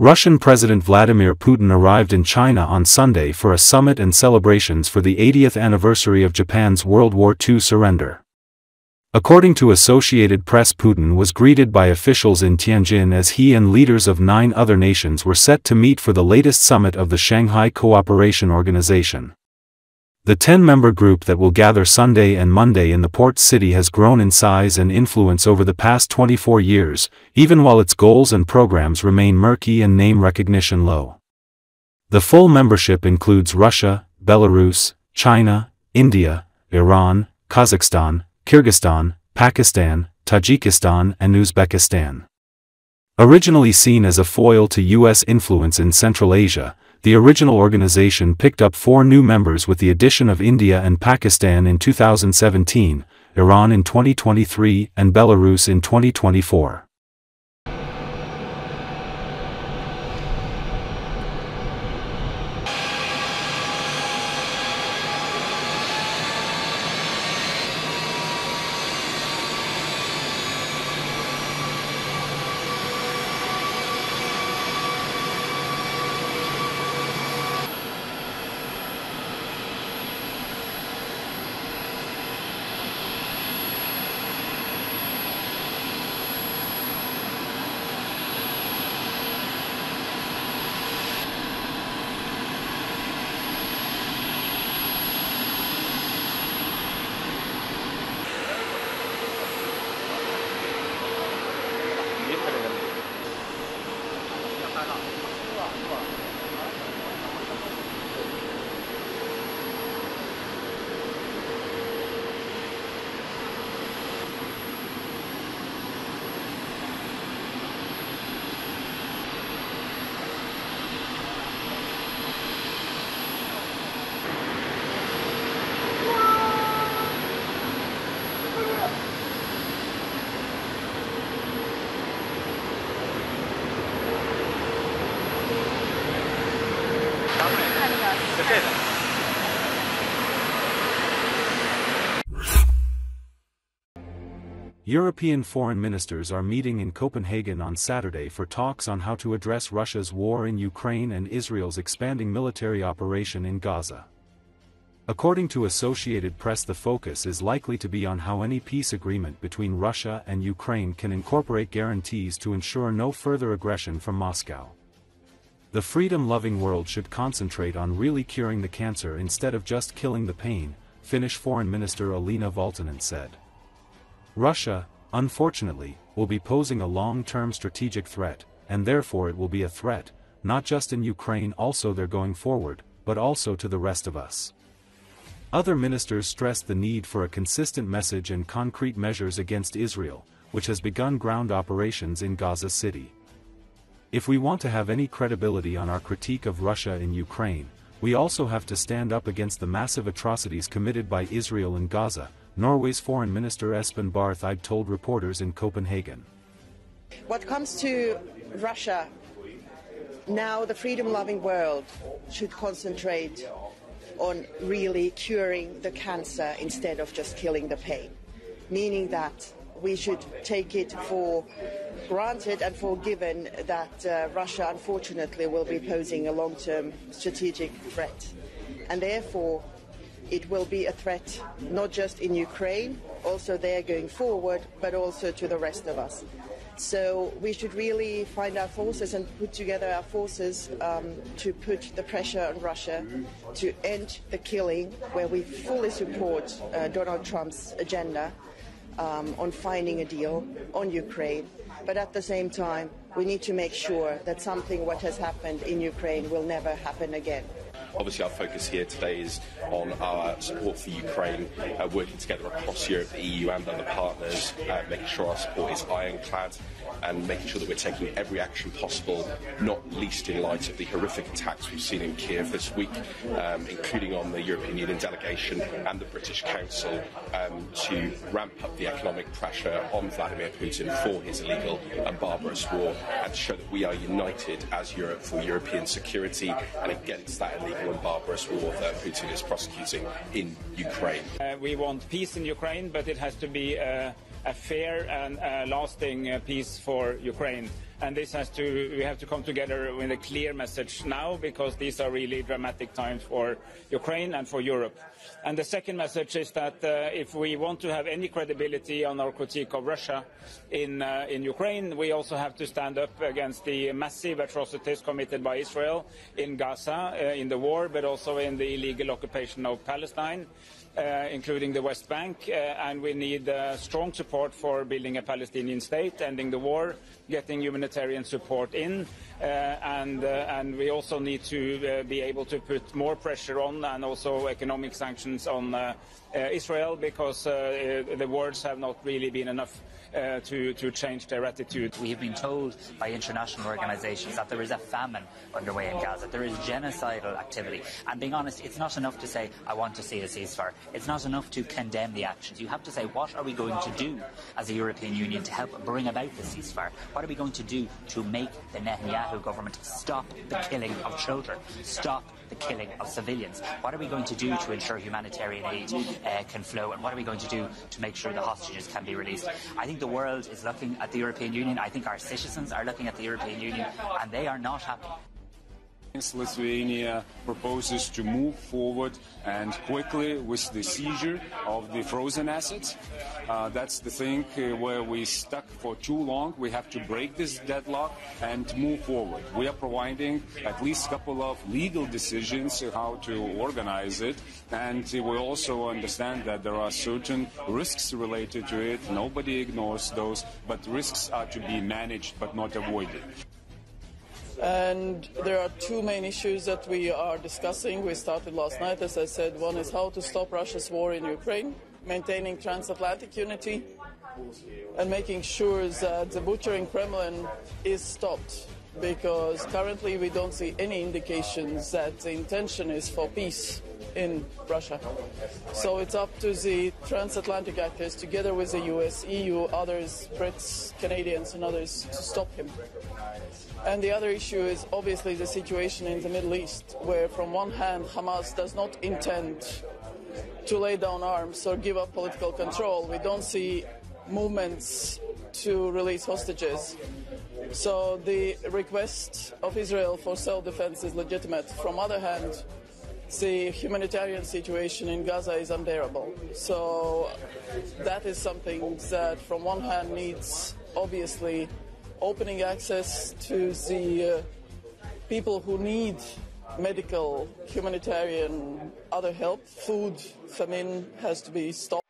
Russian President Vladimir Putin arrived in China on Sunday for a summit and celebrations for the 80th anniversary of Japan's World War II surrender. According to Associated Press, Putin was greeted by officials in Tianjin as he and leaders of 9 other nations were set to meet for the latest summit of the Shanghai Cooperation Organization. The 10-member group that will gather Sunday and Monday in the port city has grown in size and influence over the past 24 years, even while its goals and programs remain murky and name recognition low. The full membership includes Russia, Belarus, China, India, Iran, Kazakhstan, Kyrgyzstan, Pakistan, Tajikistan and Uzbekistan. Originally seen as a foil to U.S. influence in Central Asia, the original organization picked up 4 new members with the addition of India and Pakistan in 2017, Iran in 2023 and Belarus in 2024. European foreign ministers are meeting in Copenhagen on Saturday for talks on how to address Russia's war in Ukraine and Israel's expanding military operation in Gaza. According to Associated Press, the focus is likely to be on how any peace agreement between Russia and Ukraine can incorporate guarantees to ensure no further aggression from Moscow. The freedom-loving world should concentrate on really curing the cancer instead of just killing the pain, Finnish Foreign Minister Elina Valtonen said. Russia, unfortunately, will be posing a long-term strategic threat, and therefore it will be a threat, not just in Ukraine also they're going forward, but also to the rest of us. Other ministers stressed the need for a consistent message and concrete measures against Israel, which has begun ground operations in Gaza City. If we want to have any credibility on our critique of Russia in Ukraine, we also have to stand up against the massive atrocities committed by Israel in Gaza, Norway's Foreign Minister Espen Barth Eide told reporters in Copenhagen. What comes to Russia, now the freedom-loving world should concentrate on really curing the cancer instead of just killing the pain, meaning that we should take it for granted and for given that Russia unfortunately will be posing a long-term strategic threat, and therefore it will be a threat not just in Ukraine, also there going forward, but also to the rest of us. So we should really find our forces and put together our forces to put the pressure on Russia to end the killing, where we fully support Donald Trump's agenda on finding a deal on Ukraine. But at the same time, we need to make sure that something what has happened in Ukraine will never happen again. Obviously, our focus here today is on our support for Ukraine, working together across Europe, the EU and other partners, making sure our support is ironclad and making sure that we're taking every action possible, not least in light of the horrific attacks we've seen in Kiev this week, including on the European Union delegation and the British Council, to ramp up the economic pressure on Vladimir Putin for his illegal and barbarous war, and to show that we are united as Europe for European security and against that illegal and barbarous war that Putin is prosecuting in Ukraine. We want peace in Ukraine, but it has to be a fair and lasting peace for Ukraine. And we have to come together with a clear message now, because these are really dramatic times for Ukraine and for Europe. And the second message is that if we want to have any credibility on our critique of Russia in Ukraine, we also have to stand up against the massive atrocities committed by Israel in Gaza, in the war, but also in the illegal occupation of Palestine, including the West Bank, and we need strong support for building a Palestinian state, ending the war, getting humanitarian support in, and we also need to be able to put more pressure on, and also economic sanctions on Israel, because the words have not really been enough to change their attitude. We have been told by international organisations that there is a famine underway in Gaza. There is genocidal activity. And being honest, it's not enough to say, I want to see a ceasefire. It's not enough to condemn the actions. You have to say, what are we going to do as a European Union to help bring about the ceasefire? What are we going to do to make the Netanyahu government stop the killing of children, stop the killing of civilians? What are we going to do to ensure humanitarian aid can flow? And what are we going to do to make sure the hostages can be released? I think the world is looking at the European Union. I think our citizens are looking at the European Union, and they are not happy. Lithuania proposes to move forward and quickly with the seizure of the frozen assets. That's the thing where we stuck for too long. We have to break this deadlock and move forward. We are providing at least a couple of legal decisions how to organize it, and we also understand that there are certain risks related to it. Nobody ignores those, but risks are to be managed but not avoided. And there are two main issues that we are discussing. We started last night, as I said. One is how to stop Russia's war in Ukraine, maintaining transatlantic unity, and making sure that the butchering Kremlin is stopped, because currently we don't see any indications that the intention is for peace in Russia. So it's up to the transatlantic actors, together with the US, EU, others, Brits, Canadians and others, to stop him. And the other issue is obviously the situation in the Middle East, where from one hand Hamas does not intend to lay down arms or give up political control. We don't see movements to release hostages. So the request of Israel for self-defense is legitimate. From the other hand, the humanitarian situation in Gaza is unbearable. So that is something that from one hand needs obviously opening access to the people who need medical, humanitarian, other help. Food, famine has to be stopped.